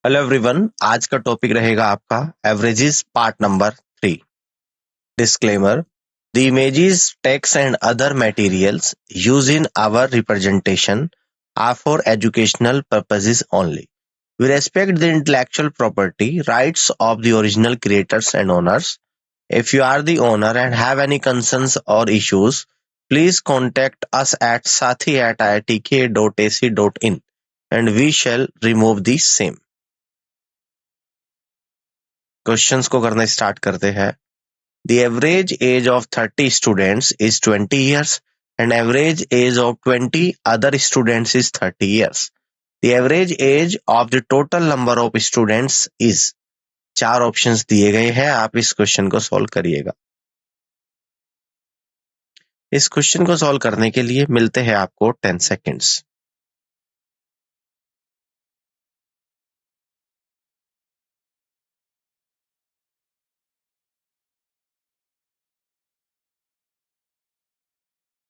Hello everyone, आज का topic रहेगा आपका averages part number 3। Disclaimer: the images, text and other materials used in our representation are for educational purposes only. We respect the intellectual property rights of the original creators and owners. If you are the owner and have any concerns or issues, please contact us at sathi@iitk.ac.in and we shall remove the same. Questions को करना start करते हैं। The average age of 30 students is 20 years and average age of 20 other students is 30 years. The average age of the total number of students is। चार options दिए गए हैं, आप इस क्वेश्चन को सॉल्व करिएगा। इस क्वेश्चन को सॉल्व करने के लिए मिलते हैं आपको 10 सेकेंड्स।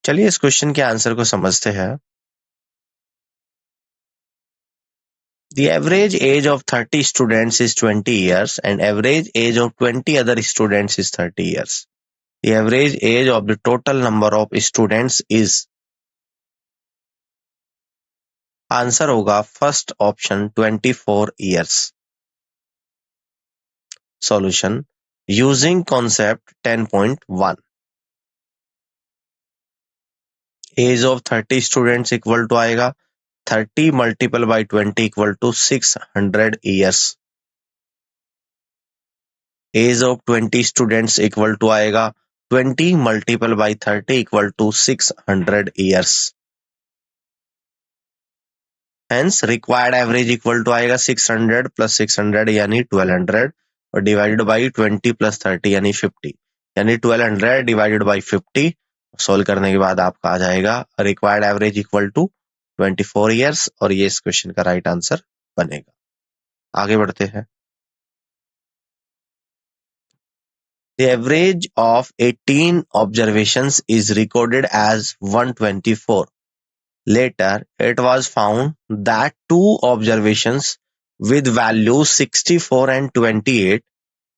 चलिए इस क्वेश्चन के आंसर को समझते हैं। The average age of 30 students is 20 years and average age of 20 other students is 30 years. The average age of the total number of students is। Answer होगा first option 24 years. Solution: using concept 10.1, age of 30 students equal to आएगा 30 multiple by 20 equal to 600 years. Age of 20 students equal to आएगा 20 multiple by 30 equal to 600 years. Hence required average equal to आएगा 600 plus 600 यानी 1200 और divided by 20 plus 30 यानी 50 यानी 1200 divided by 50। Solve करने के बाद आपका आ जाएगा required average equal to 24 years और ये इस क्वेश्चन का राइट आंसर बनेगा। आगे बढ़ते हैं। The average of 18 observations is recorded as 124. Later, it was found that two observations with values 64 and 28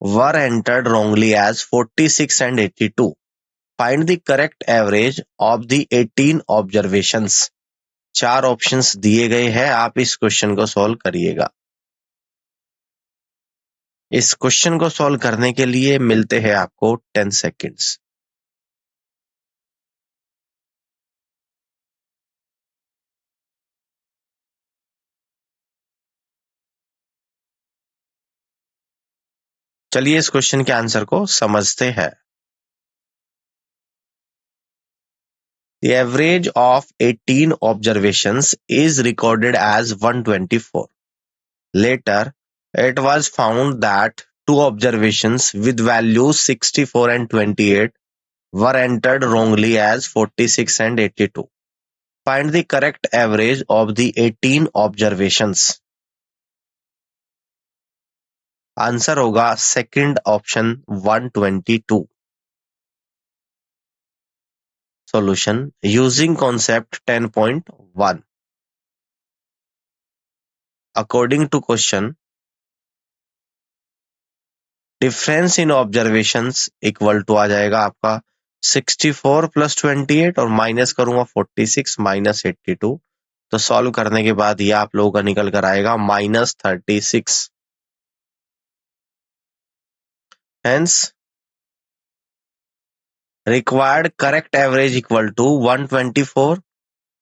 were entered wrongly as 46 and 82. Find the correct average of the 18 observations. चार options दिए गए हैं, आप इस क्वेश्चन को solve करिएगा। इस question को सॉल्व करने के लिए मिलते हैं आपको 10 सेकेंड्स। चलिए इस क्वेश्चन के आंसर को समझते हैं। The average of 18 observations is recorded as 124. Later, it was found that two observations with values 64 and 28 were entered wrongly as 46 and 82. Find the correct average of the 18 observations. Answer होगा second option 122. Solution: using concept 10.1. According to question, difference in observations equal to आ जाएगा आपका 64 plus 28 और minus करूंगा 46 minus 82। तो solve करने के बाद ये आप लोगों का निकल कर आएगा -36। Hence required correct average equal to 124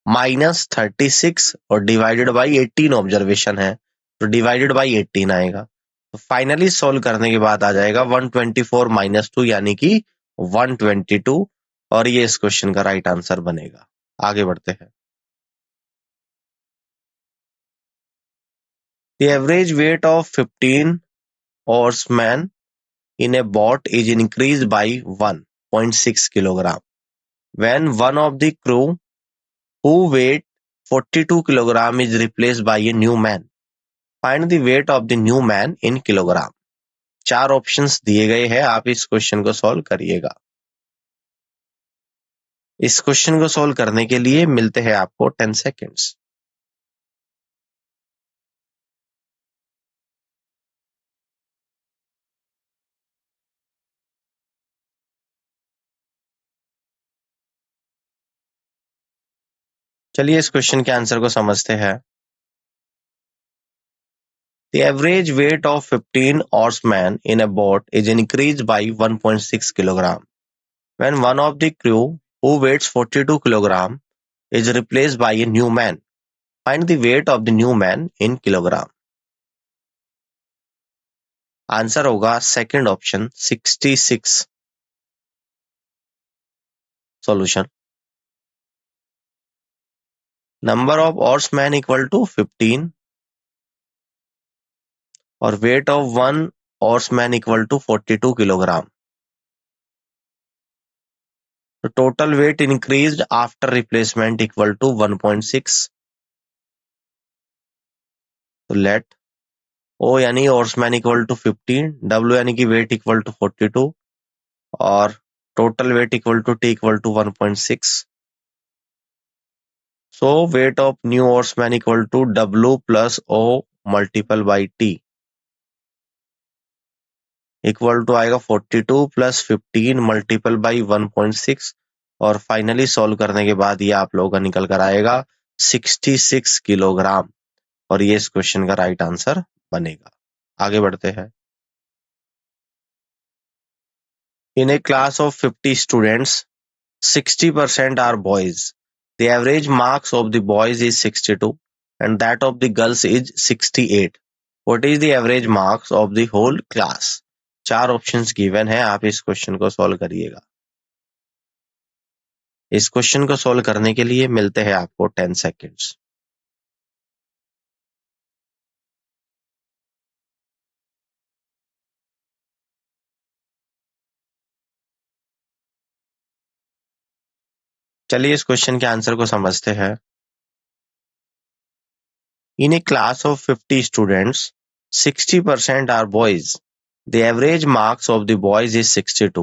minus 36 और डिवाइडेड बाई 18 ऑब्जर्वेशन है तो डिवाइडेड बाई 18 आएगा। तो फाइनली सॉल्व करने के बाद आ जाएगा 124 माइनस 2 यानी कि 122 और ये इस क्वेश्चन का राइट आंसर बनेगा। आगे बढ़ते हैं। The average weight of 15 horsemen in a boat is increased by 1.6 kilogram when one of the crew who weighed 42 kilogram is replaced by a new man. Find the weight of the new man in kilogram. चार options दिए गए हैं, आप इस question को solve करिएगा। इस question को सॉल्व करने के लिए मिलते हैं आपको 10 सेकेंड्स। चलिए इस क्वेश्चन के आंसर को समझते हैं। The average weight of 15 oarsmen in a boat is increased by 1.6 kilogram when one of the crew who weighs 42 kilogram is replaced by a new man. Find the weight of the new man in kilogram. Answer होगा second option 66. Solution, number of oarsmen equal to 15 और weight of one oarsman equal to 42 kilogram. तो total weight increased after replacement equal to 1.6. तो late ओ यानी oarsman equal to 15, W यानी कि wait equal to 42 और total weight equal to T equal to 1.6. So weight of new oarsman equal to W plus O multiple by T equal to आएगा 42 plus 15 multiple by 1.6 और finally solve करने के बाद ये आप लोगों का निकल कर आएगा 66 किलोग्राम और ये इस क्वेश्चन का राइट आंसर बनेगा. आगे बढ़ते हैं. In a class of 50 students 60% are boys. The average marks of the boys is 62 and that of the girls is 68. What is the average marks of the whole class? 4 options given है, आप इस question को solve करिएगा. इस question को solve करने के लिए मिलते हैं आपको 10 सेकेंड्स. चलिए इस क्वेश्चन के आंसर को समझते हैं. In a class of 50 students 60% are boys. The average marks of the boys is 62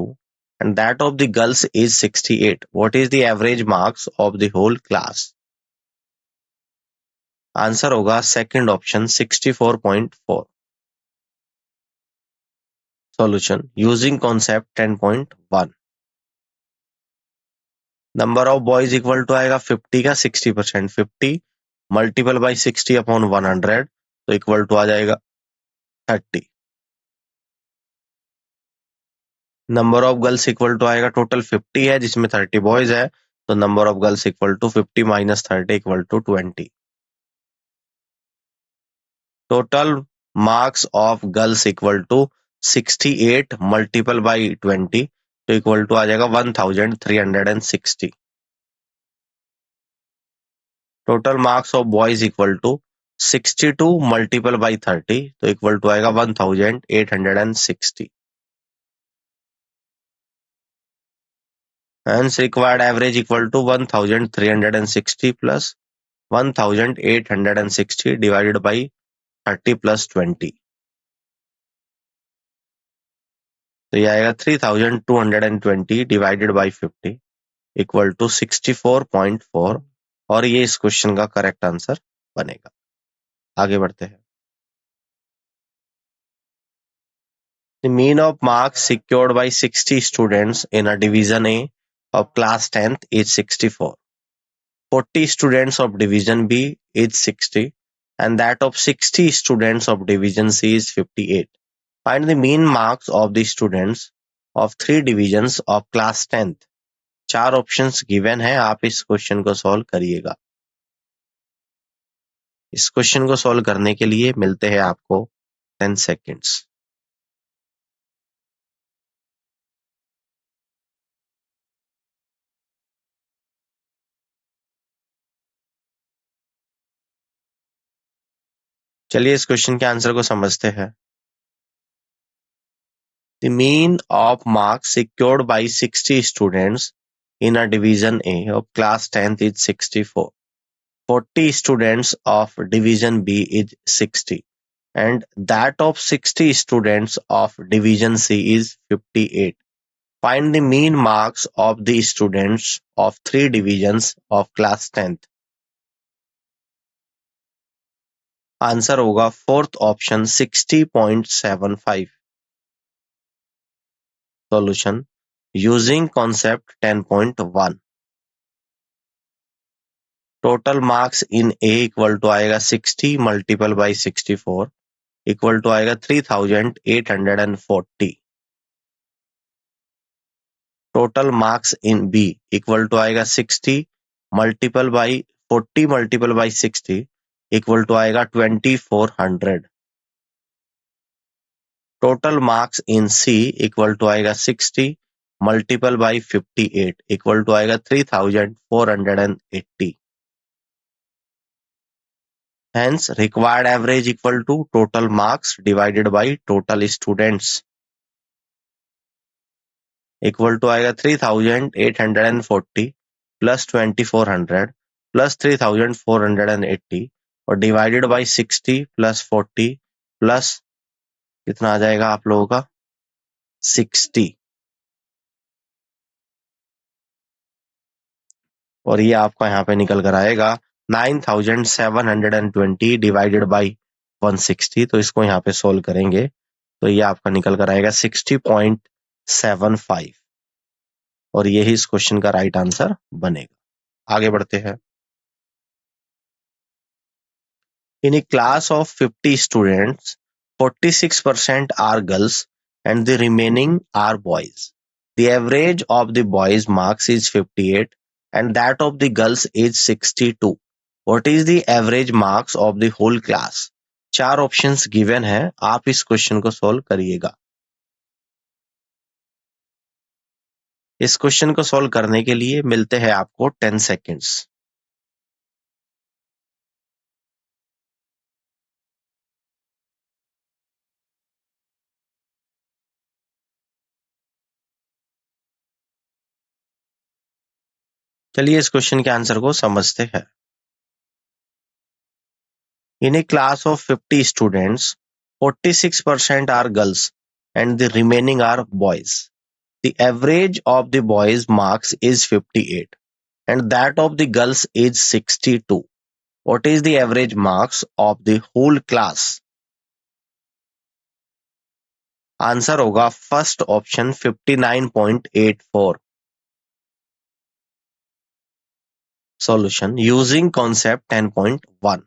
and that of the girls is 68. What is the average marks of the whole class? Answer होगा second option 64.4. Solution, using concept 10.1. Number of boys equal to आएगा 50 का 60%, 50 multiple by 60 upon 100 तो equal to आ जाएगा 30. Number of girls equal to आएगा, total 50 है जिसमें 30 boys है तो number of girls equal to 50 minus 30 equal to 20. Total marks of girls equal to 68 multiple by 20 तो इक्वल टू आ जाएगा 1360. Total marks of boys equal to 62 multiple by 30 तो equal to आएगा 1860. Hence required average equal to 1360 plus 1860 divided by 30 plus 20. तो ये आएगा 3220 divided by 50 equal to 64.4 और ये इस क्वेश्चन का करेक्ट आंसर बनेगा. आगे बढ़ते हैं. The mean of marks secured by 60 students in a division A of class 10th is 64. 40 students of division B is 60 and that of 60 students of division C is 58. Find the mean marks of the students of 3 divisions of class 10th. 4 options given है, आप इस question को solve करिएगा. इस question को solve करने के लिए मिलते हैं आपको 10 सेकेंड्स. चलिए इस क्वेश्चन के आंसर को समझते हैं. The mean of marks secured by 60 students in a division A of class 10th is 64. 40 students of division B is 60 and that of 60 students of division C is 58. Find the mean marks of the students of 3 divisions of class 10th. Answer होगा fourth option 60.75. Solution, using concept 10.1. Total marks in A equal to आएगा 60 multiple by 64 equal to आएगा 3840। Total marks in B equal to आएगा 60 multiple by 40 multiple by 60 equal to आएगा 2400। Total marks in C equal to आएगा 60 multiple by 58 equal to आएगा 3480। Hence, required average equal to total marks divided by total students equal to आएगा 3840 plus 2400 plus 3480 और divided by 60 plus 40 plus कितना आ जाएगा आप लोगों का 60 और ये आपका यहाँ पे निकल कर आएगा 9720 डिवाइडेड बाई 160। तो इसको यहाँ पे सोल्व करेंगे तो ये आपका निकल कर आएगा 60.75 और यही इस क्वेश्चन का राइट आंसर बनेगा। आगे बढ़ते हैं। In a class of 50 students 46% are girls and the remaining are boys. The average of the boys marks is 58 and that of the girls is 62. What is the average marks of the whole class? 4 options given है, आप इस question को solve करिएगा। इस question को solve करने के लिए मिलते हैं आपको 10 सेकेंड्स। चलिए इस क्वेश्चन के आंसर को समझते हैं। In a class of 50 students 46% are girls and the remaining are boys. The average of the boys marks is 58 and that of the girls is 62. What is the average marks of the whole class? Answer होगा first option 59.84। Solution using concept 10.1।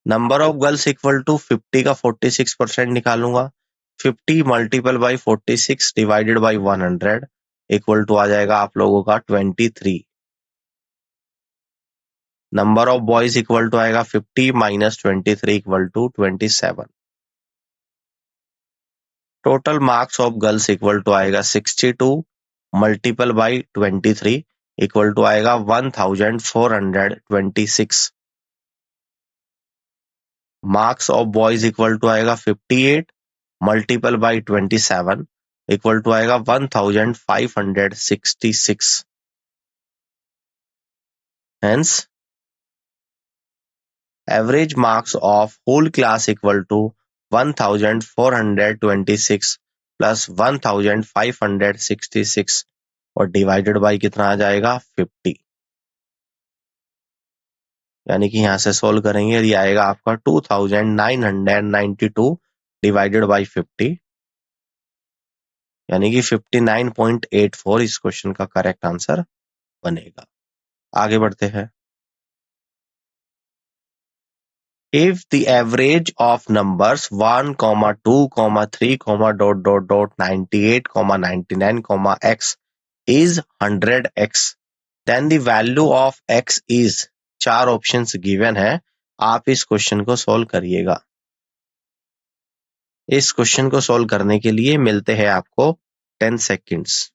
Number of girls equal to 50 का 46% निकालूंगा। 50 multiple by 46 divided by 100 equal to आ जाएगा आप लोगों का 23। Number of boys equal to आएगा 50 minus 23 equal to 27। Total marks of girls equal to आएगा 62 मल्टीपल बाई 23 इक्वल टू आएगा 1426। Marks of boys equal to आएगा 58 मल्टीपल बाई 27 इक्वल टू आएगा 1566। Hence average marks of whole class equal to 1426 plus 1566 और divided by कितना आ जाएगा 50। यानी कि यहां से सोल्व करेंगे ये आएगा आपका 2992 डिवाइडेड बाई 50 यानी कि 59.84 इस क्वेश्चन का करेक्ट आंसर बनेगा। आगे बढ़ते हैं। If the average of numbers 1, 2, 3, dot dot dot 98, 99, x is 100x, then the value of x is 4 options given है, आप इस क्वेश्चन को सोल्व करिएगा। इस क्वेश्चन को सोल्व करने के लिए मिलते हैं आपको 10 सेकेंड्स।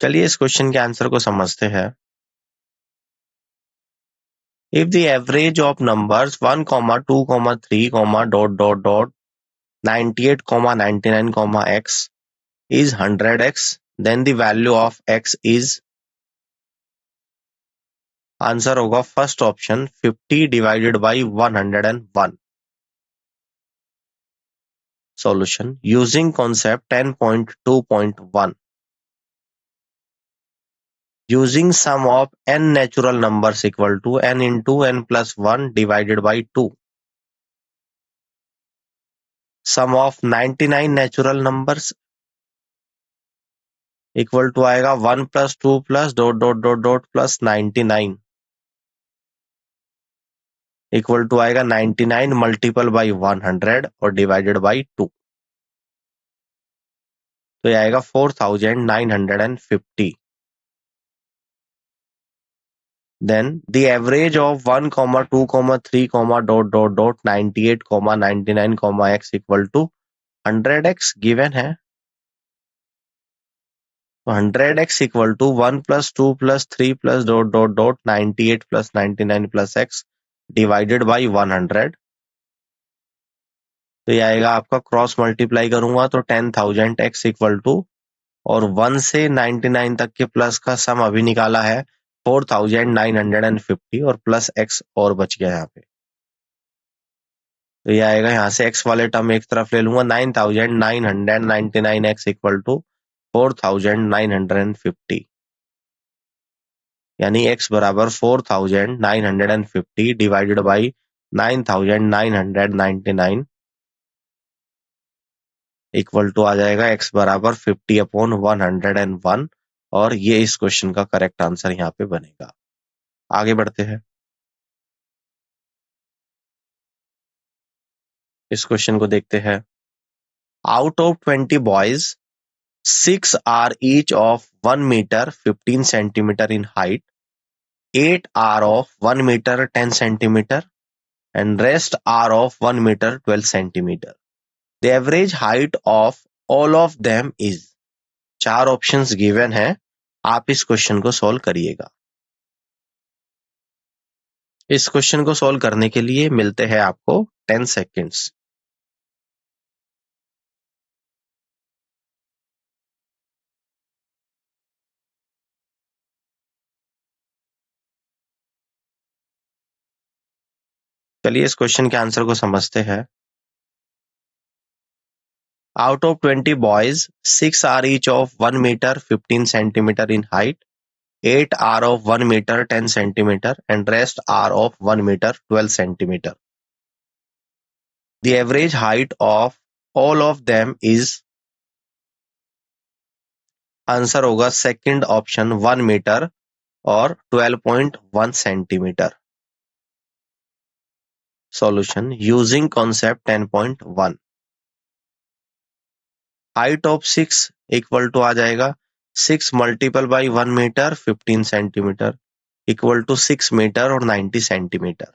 चलिए इस क्वेश्चन के आंसर को समझते हैं। If the average of numbers 1, 2, 3, dot dot dot 98, 99, x is 100x, then the value of x is answer होगा first option 50 divided by 101। Solution using concept 10.2.1। using sum of n natural numbers equal to n into n plus 1 divided by 2. Sum of 99 natural numbers equal to आएगा 1 plus 2 plus dot dot dot dot plus 99 equal to आएगा 99 multiple by 100 और divided by 2, तो ये आएगा 4950. Then the average of 1, 2, 3, dot dot dot 98, 99, x equal to 100x given है. तो 100x equal to 1 plus 2 plus 3 plus dot dot dot 98 plus 99 plus x divided by 100. तो ये आएगा आपका क्रॉस मल्टीप्लाई करूंगा तो 10,000 x इक्वल टू और 1 से 99 तक के प्लस का सम अभी निकाला है 4950 और प्लस x और बच गया यहाँ पे. तो ये आएगा यहाँ से x वाले टर्म एक तरफ ले लूंगा 9999 x इक्वल टू 4950 यानी x बराबर 4950 डिवाइडेड बाई 9999 इक्वल टू आ जाएगा x बराबर 50/101 और ये इस क्वेश्चन का करेक्ट आंसर यहाँ पे बनेगा. आगे बढ़ते हैं. इस क्वेश्चन को देखते हैं. Out of 20 boys 6 are each of 1 meter 15 centimeter in height, 8 are of 1 meter 10 centimeter and rest are of 1 meter 12 centimeter. The average height of all of them is. 4 options given है, आप इस question को solve करिएगा. इस question को solve करने के लिए मिलते हैं आपको 10 सेकेंड्स. चलिए इस क्वेश्चन के आंसर को समझते हैं. Out of 20 boys, 6 are each of 1 meter 15 centimeter in height, 8 are of 1 meter 10 centimeter and rest are of 1 meter 12 centimeter. The average height of all of them is. Answer होगा second option 1 metre और 12.1 centimetre. Solution using concept 10.1. Height of 6 equal to आ जाएगा 6 multiple by 1 metre 15 centimetre equal to 6 metre और 90 centimetre.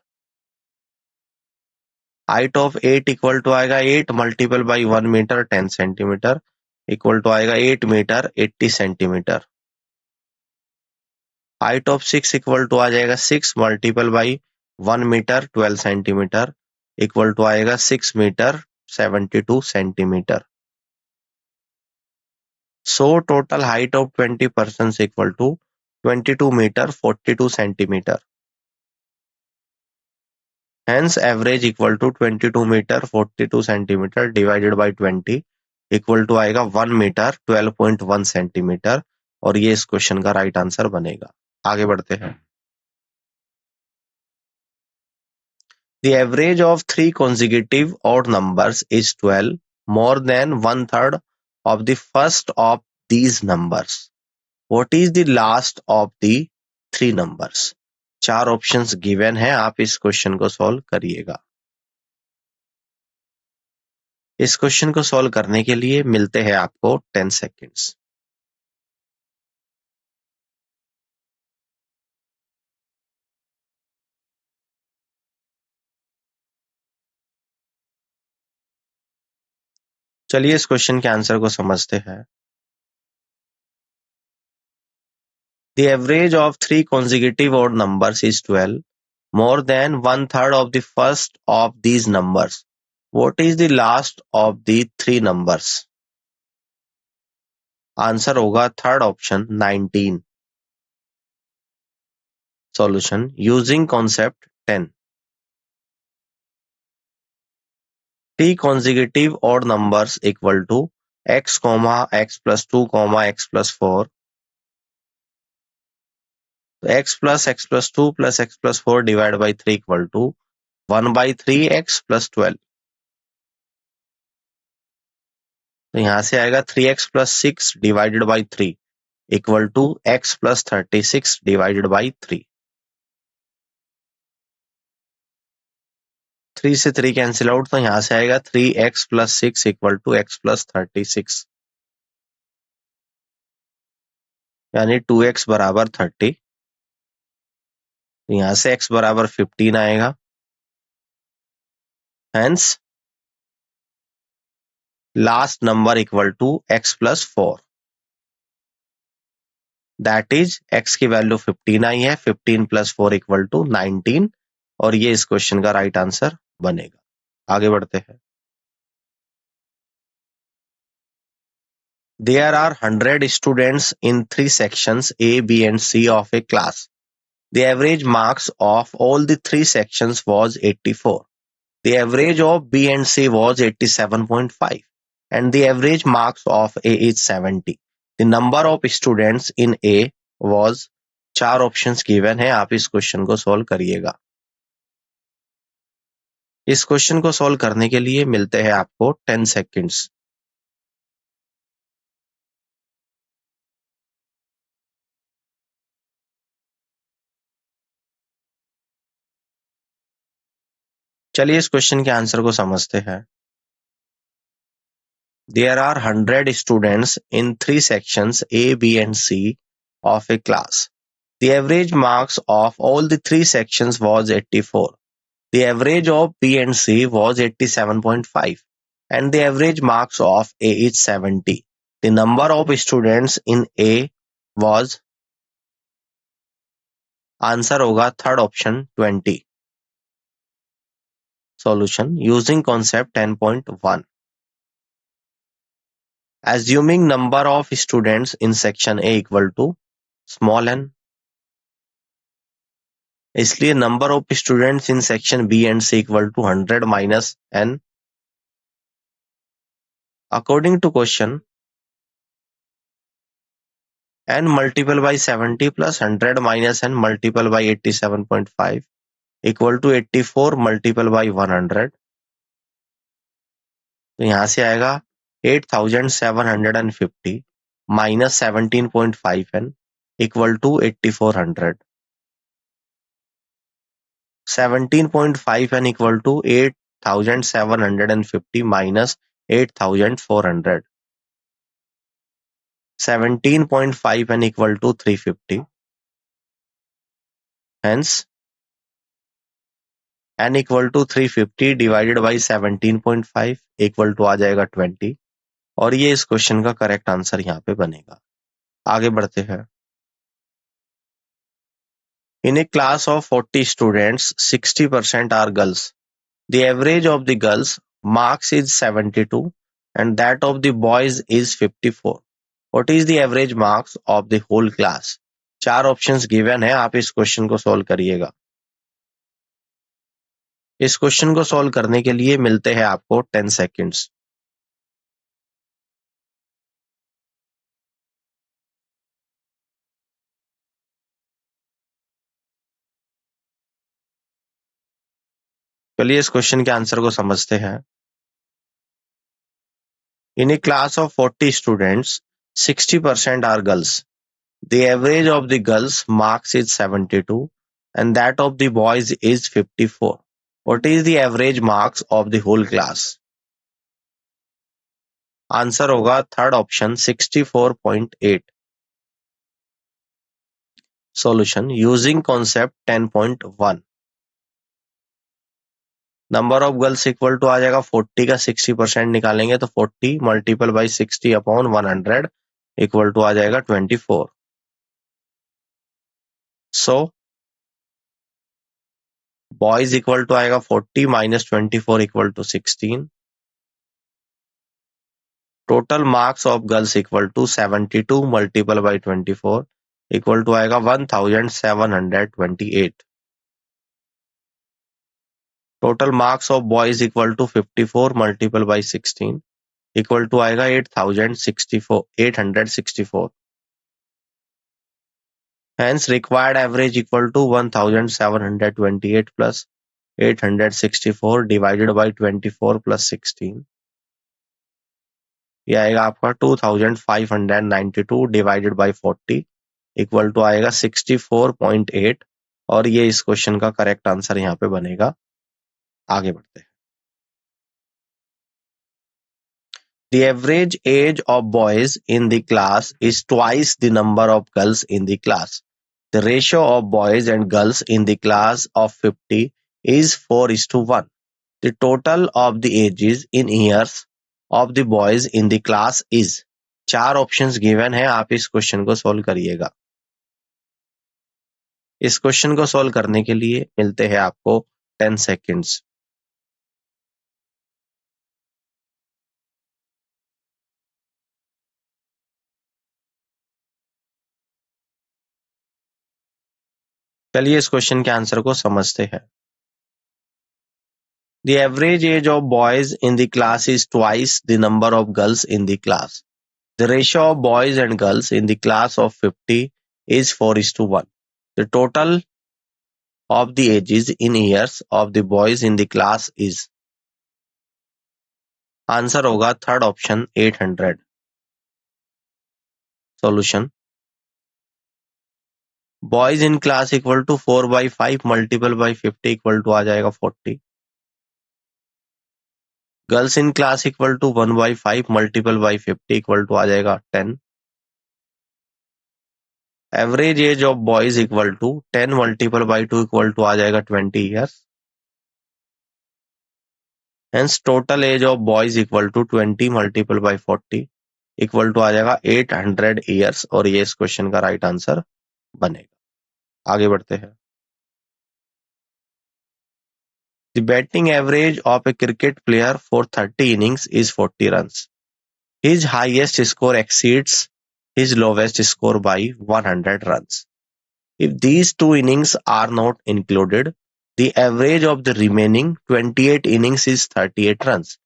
Height of 8 equal to आएगा 8 multiple by 1 metre 10 centimetre equal to आएगा 8 metre 80 centimetre. Height of 6 equal to आ जाएगा 6 multiple by 1 metre 12 centimetre equal to आएगा 6 metre 72 centimetre. So total height of 20 persons equal to 22 meter 42 centimeter. Hence average equal to 22 meter 42 centimeter divided by 20 equal to आएगा 1 metre 12.1 centimetre और ये इस question का right answer बनेगा. आगे बढ़ते हैं. The average of 3 consecutive odd numbers is 12, more than 1/3 of the first of these numbers. What is the last of the 3 numbers? 4 options given है, आप इस क्वेश्चन को सॉल्व करिएगा. इस क्वेश्चन को सॉल्व करने के लिए मिलते हैं आपको 10 सेकेंड्स. चलिए इस क्वेश्चन के आंसर को समझते हैं. The average of 3 consecutive odd numbers is 12, more than 1/3 of the first of these numbers. What is the last of the 3 numbers? Answer होगा third option 19. Solution using concept 10. 3 consecutive odd numbers equal to x, x plus 2, x plus 4. तो x+2 + x+4 divide by 3 equal to 1/3 x + 12। तो यहाँ से आएगा 3x + 6 divided by 3 equal to x + 36 divided by 3। 3 से 3 cancel out, तो यहाँ से आएगा 3x + 6 इक्वल टू x + 36, यानी 2x बराबर 30। यहाँ से x बराबर 15 आएगा। Hence last number equal to x + 4, that is x की वैल्यू 15 आई है। 15 + 4 इक्वल टू 19, और ये इस क्वेश्चन का राइट आंसर बनेगा। आगे बढ़ते हैं। There are 100 students in 3 sections A, B and C of a class. The average marks of all the 3 sections was 84. The average of B and C was 87.5, and the average marks of A is 70. The number of students in A was, 4 options given है। आप इस question को solve करिएगा। इस question को solve करने के लिए मिलते हैं आपको 10 सेकंड्स। चलिए इस क्वेश्चन के आंसर को समझते हैं। There are 100 students in 3 sections A, B and C of a class. The average marks of all the 3 sections was 84. The average of B and C was 87.5, and the average marks of A is 70. The number of students in A was, answer होगा third option 20। Solution using concept 10.1. Assuming number of students in section A equal to small n, इसलिए number of students in section B and C equal to 100 minus n. According to question, n multiple by 70 plus 100 minus n multiple by 87.5 equal to 84 multiple by 100. तो यहाँ से आएगा 8750 minus 17.5n equal to 8400. 17.5n equal to 8750 minus 8400. 17.5n equal to 350. Hence n equal to 350 divided by 17.5 equal to आ जाएगा 20, और ये इस question का correct answer यहाँ पे बनेगा। आगे बढ़ते हैं। In a class of 40 students, 60% are girls. The average of the girls marks is 72 and that of the boys is 54. What is the average marks of the whole class? 4 options given है। आप इस question को solve करिएगा। इस question को solve करने के लिए मिलते हैं आपको 10 सेकंड्स। चलिए इस क्वेश्चन के आंसर को समझते हैं। In a class of 40 students, 60% are girls. The average of the girls' marks is 72 and that of the boys is 54. What is the average marks of the whole class? Answer होगा third option 64.8। Solution using concept 10.1. Number of girls equal to आ जाएगा 40 का 60% निकालेंगे तो 40 multiple by 60 upon 100 equal to आ जाएगा 24। So boys equal to आएगा 40 minus 24 equal to 16। Total marks of girls equal to 72 multiple by 24 equal to आएगा 1728। Total marks of boys equal to 54 multiple by 16 equal to आएगा 864। Hence, required average equal to 1728 plus 864 divided by 24 plus 16. ये आएगा आपका 2592 divided by 40 equal to आएगा 64.8 और ये इस question का करेक्ट आंसर यहाँ पे बनेगा। आगे बढ़ते हैं। The average age of boys in the class is twice the number of girls in the class. The ratio of boys and girls in the class of 50 is 4:1. The total of the ages in years of the boys in the class is. 4 options given है, आप इस question को solve करिएगा। इस question को solve करने के लिए मिलते हैं आपको 10 सेकेंड्स। चलिए इस क्वेश्चन के आंसर को समझते हैं। The average age of boys in the class is twice the number of girls in the class. The ratio of boys and girls in the class of 50 is 4:1. The total of the ages in years of the boys in the class is. Answer होगा third option 800। Solution, boys in class equal to 4/5 multiple by 50 equal to आ जाएगा 40। Girls in class equal to 1/5 multiple by 50 equal to आ जाएगा 10। Average age of boys equal to 10 multiple by 2 equal to आ जाएगा 20 years. Hence total age of boys equal to 20 multiple by 40 equal to आ जाएगा 800 years और ये इस question का राइट आंसर बनेगा। आगे बढ़ते हैं। The batting average of a cricket player for 30 innings is 40 runs. His highest score exceeds his lowest score by 100 runs. If these two innings are not included, the average of the remaining 28 innings is 38 runs.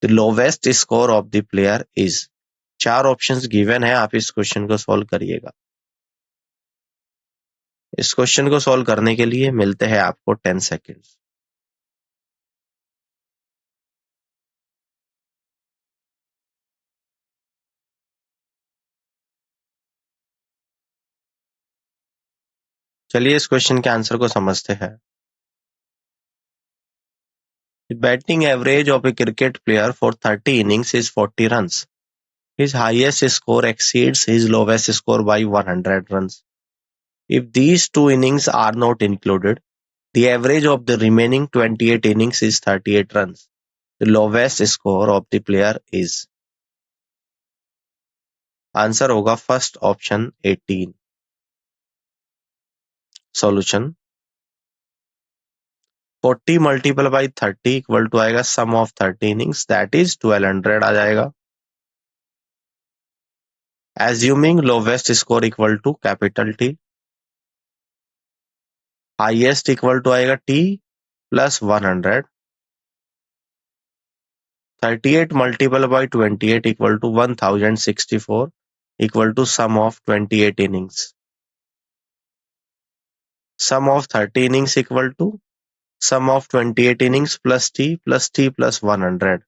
The lowest score of the player is. 4 options given है, आप इस question को solve करिएगा। इस question को solve करने के लिए मिलते हैं आपको 10 सेकेंड्स। चलिए इस क्वेश्चन के आंसर को समझते हैं। The batting average of a cricket player for 30 innings is 40 runs. His highest score exceeds his lowest score by 100 runs. If these two innings are not included, the average of the remaining 28 innings is 38 runs. The lowest score of the player is. Answer होगा first option 18। Solution, 40 multiple by 30 equal to आएगा sum of 30 innings, that is 1200 आ जाएगा। Assuming lowest score equal to capital T, highest equal to आएगा T plus 100, 38 multiple by 28 equal to 1064 equal to sum of 28 innings. Sum of 30 innings equal to sum of 28 innings plus T plus 100.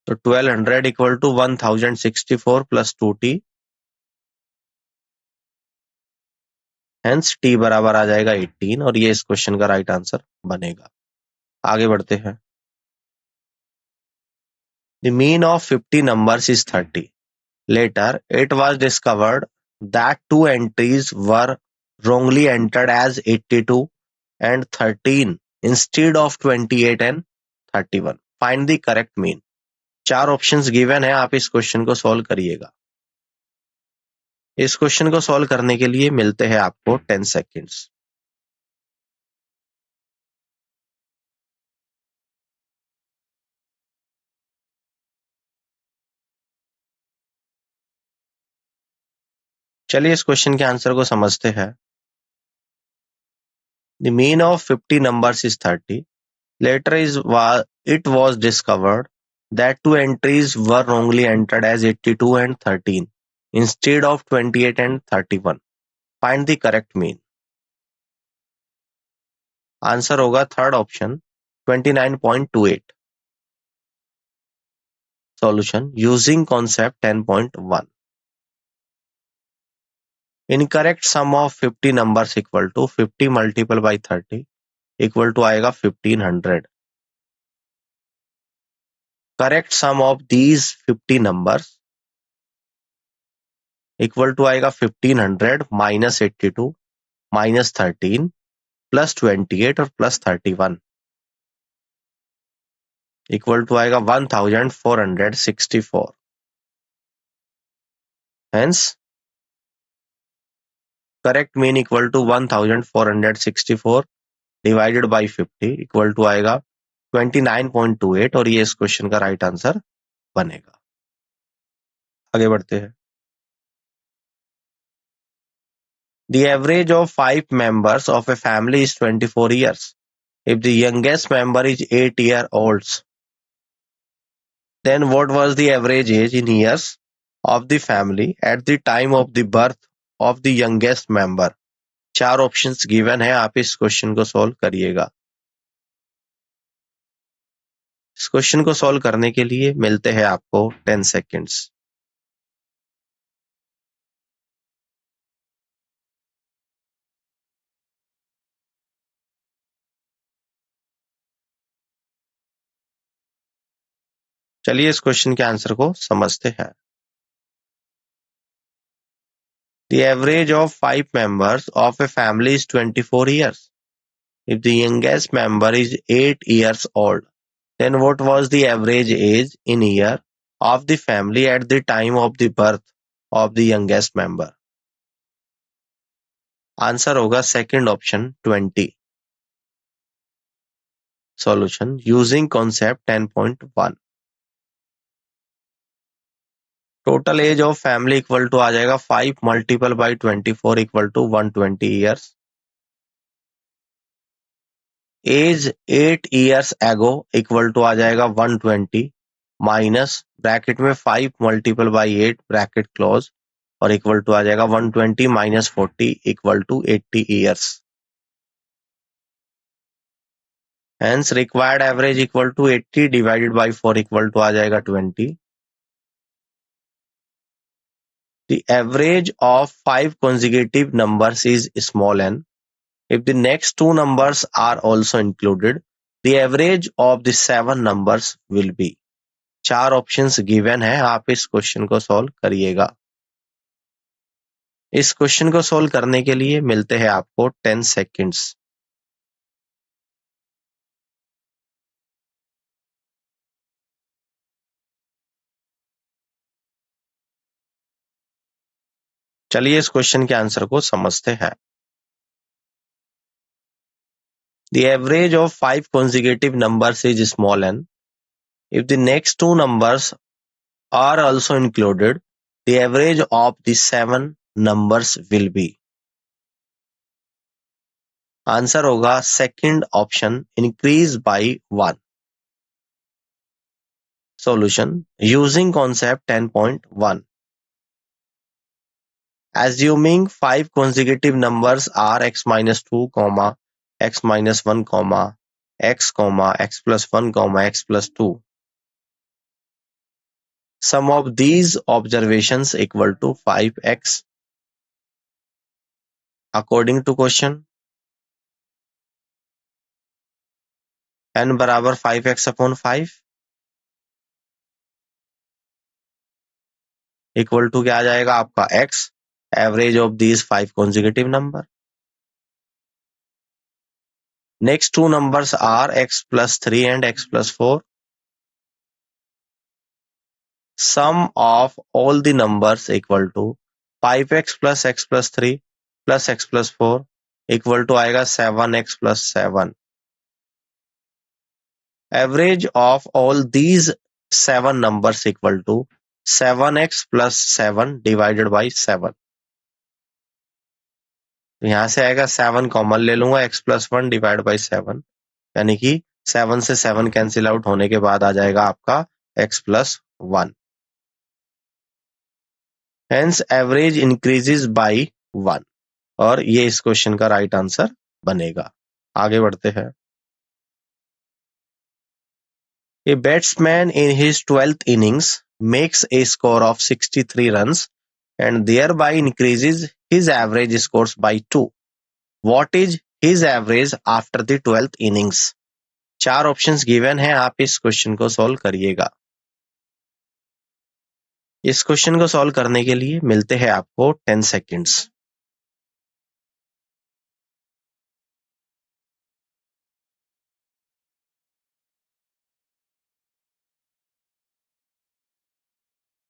तो 1200 equal to 1064 plus 2T. Hence T बराबर आ जाएगा 18 और ये इस question का right answer बनेगा। आगे बढ़ते हैं। The mean of 50 numbers is 30. Later, it was discovered that two entries were wrongly entered as 82 and 13 instead of 28 and 31. Find the correct mean. 4 options given है, आप इस क्वेश्चन को सॉल्व करिएगा। इस क्वेश्चन को सॉल्व करने के लिए मिलते हैं आपको 10 सेकेंड्स। चलिए इस क्वेश्चन के आंसर को समझते हैं। The mean of 50 numbers is 30. Later it was discovered that two entries were wrongly entered as 82 and 13 instead of 28 and 31. Find the correct mean. Answer होगा third option 29.28. Solution using concept 10.1. Incorrect sum of 50 numbers equal to 50 multiple by 30 equal to आएगा 1500. Correct sum of these 50 numbers equal to आएगा 1500 minus 82 minus 13 plus 28 और plus 31 equal to आएगा 1464. Hence, correct mean equal to 1464 divided by 50 equal to आएगा 29.28 और ये इस question का right answer बनेगा. आगे बढ़ते हैं. The average of 5 members of a family is 24 years. If the youngest member is 8 years old, then what was the average age in years of the family at the time of the birth of the youngest member? 4 options given है, आप इस question को solve करिएगा. इस question को solve करने के लिए मिलते हैं आपको 10 सेकेंड्स. चलिए इस क्वेश्चन के आंसर को समझते हैं. The average of 5 members of a family is 24 years. If the youngest member is 8 years old, then what was the average age in year of the family at the time of the birth of the youngest member? Answer होगा second option 20. Solution using concept 10.1. Total age of family equal to आ जाएगा 5 multiple by 24 equal to 120 years. Age 8 years ago equal to आ जाएगा 120 minus bracket में 5 multiple by 8 bracket close और equal to आ जाएगा 120 minus 40 equal to 80 years. Hence required average equal to 80 divided by 4 equal to आ जाएगा 20. The average of 5 consecutive numbers is small n. If the next 2 numbers are also included, the average of the 7 numbers will be. 4 options given है, आप इस question को solve करिएगा. इस question को solve करने के लिए मिलते हैं आपको 10 सेकेंड्स. चलिए इस क्वेश्चन के आंसर को समझते हैं. The average of 5 consecutive numbers is small n. If the next 2 numbers are also included, the average of the 7 numbers will be. Answer होगा second option increase by 1. Solution using concept 10.1. Assuming 5 consecutive numbers are x minus 2, x minus 1, x plus 1, x plus 2. Sum of these observations equal to 5x. According to question, n बराबर 5x upon 5 equal to क्या आ जाएगा आपका x average of these 5 consecutive number. Next 2 numbers are x plus 3 and x plus 4. Sum of all the numbers equal to 5x plus x plus 3 plus x plus 4 equal to आएगा 7x plus 7. Average of all these 7 numbers equal to 7x plus 7 divided by 7. तो यहां से आएगा 7 common ले लूंगा, x plus 1 divide by 7 यानी कि 7 से 7 कैंसिल आउट होने के बाद आ जाएगा आपका x plus 1. Hence average increases by 1 और ये इस क्वेश्चन का राइट आंसर बनेगा। आगे बढ़ते हैं। A batsman in his 12th innings makes a score of 63 runs and thereby increases his average scores by 2. What is his average after the 12th innings? 4 options given हैं, आप इस question को solve करिएगा। इस क्वेश्चन को solve करने के लिए मिलते हैं आपको 10 सेकेंड्स।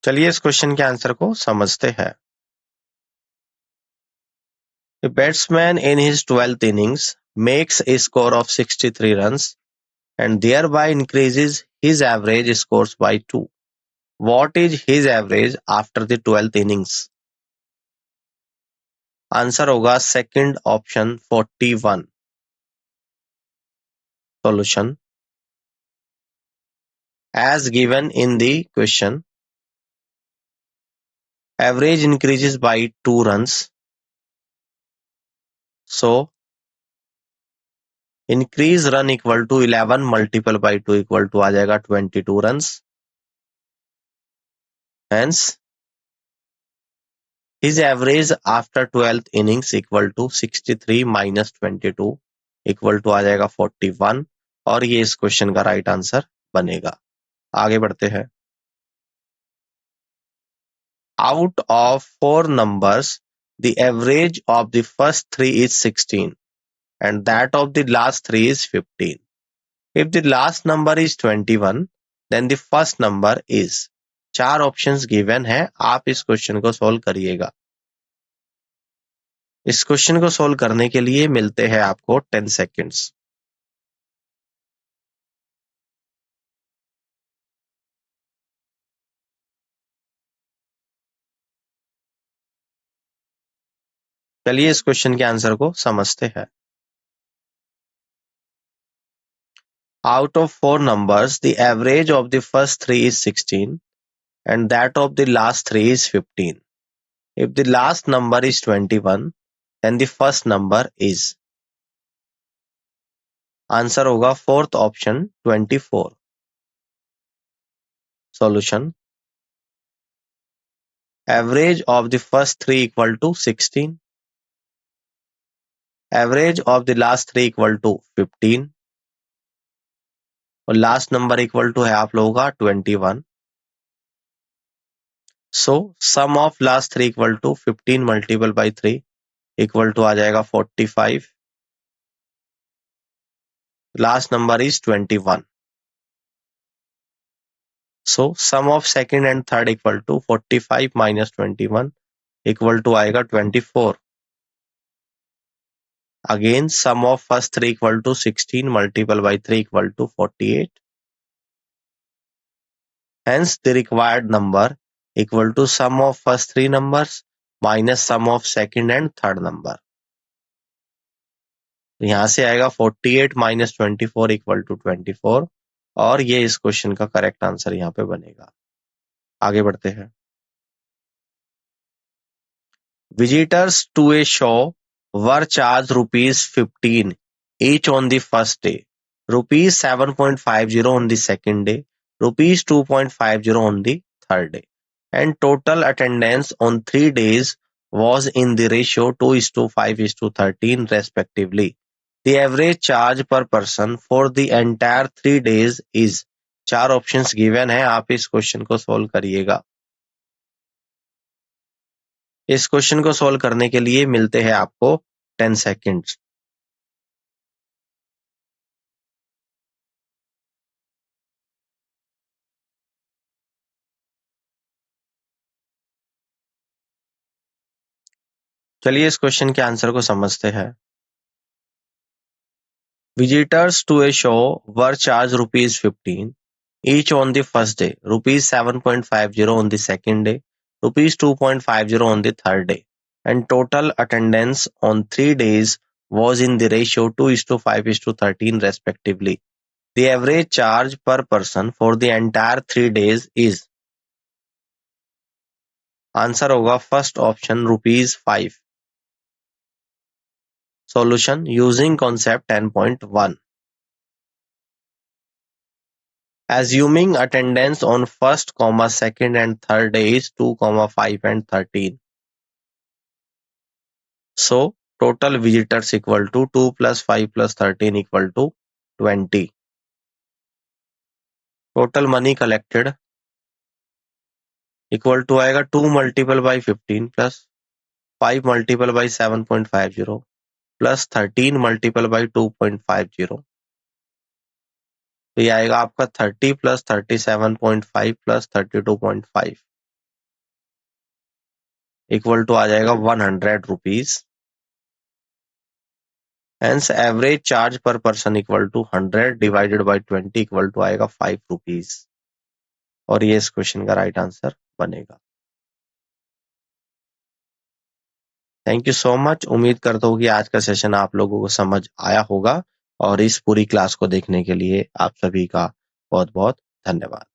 चलिए इस क्वेश्चन के आंसर को समझते हैं। A batsman in his 12th innings makes a score of 63 runs and thereby increases his average scores by 2. What is his average after the 12th innings? Answer होगा second option 41। Solution. As given in the question, average increases by 2 runs. So, increase run equal to 11 multiple by 2 equal to आ जाएगा 22 runs. Hence, his average after 12th innings equal to 63 minus 22 equal to आ जाएगा 41 और ये इस question का right answer बनेगा। आगे बढ़ते हैं। Out of 4 numbers, the average of the first 3 is 16 and that of the last 3 is 15. If the last number is 21, then the first number is। 4 options given है, आप इस क्वेश्चन को solve करिएगा। इस क्वेश्चन को सॉल्व करने के लिए मिलते हैं आपको 10 सेकेंड्स। चलिए इस क्वेश्चन के आंसर को समझते हैं। Out of 4 numbers, the average of the first 3 is 16 and that of the last 3 is 15. If the last number is 21, then the first number is। Answer होगा fourth option 24। Solution. Average of the first 3 equal to 16. Average of the last 3 equal to 15 और last number equal to है आप लोगों का 21। So sum of last 3 equal to 15 multiple by 3 equal to आ जाएगा 45। Last number is 21। So sum of second and third equal to 45 minus 21 equal to आएगा 24। Again, sum of first 3 equal to 16 multiple by 3 equal to 48. Hence, the required number equal to sum of first 3 numbers minus sum of second and third number. यहाँ से आएगा 48 minus 24 equal to 24 और ये इस question का correct answer यहाँ पे बनेगा। आगे बढ़ते हैं। Visitors to a show were charged ₹15 each on the first day, ₹7.50 on the second day, ₹2.50 on the third day, and total attendance on 3 days was in the ratio 2:5:13 respectively. The average charge per person for the entire 3 days is। 4 options given है, आप इस question को solve करिएगा। इस question को solve करने के लिए मिलते हैं आपको 10 सेकेंड्स। चलिए इस क्वेश्चन के आंसर को समझते हैं। Visitors to a show were charged ₹15 each on the first day, ₹7.50 on the second day, ₹2.50 on the third day, and total attendance on 3 days was in the ratio 2:5:13 respectively. The average charge per person for the entire 3 days is। Answer होगा first option ₹5। Solution using concept 10.1. Assuming attendance on first, second and third day is 2, 5 and 13. So total visitors equal to 2 plus 5 plus 13 equal to 20. Total money collected equal to आएगा 2 multiple by 15 plus 5 multiple by 7.50 plus 13 multiple by 2.50. तो ये आएगा आपका 30 plus 37.5 plus 32.5 equal to आ जाएगा 100 rupees. Hence average charge per person equal to 100 divided by 20 equal to आएगा 5 rupees. और ये इस क्वेश्चन का राइट आंसर बनेगा। Thank you so much. उम्मीद करता हूँ कि आज का सेशन आप लोगों को समझ आया होगा और इस पूरी क्लास को देखने के लिए आप सभी का बहुत बहुत धन्यवाद।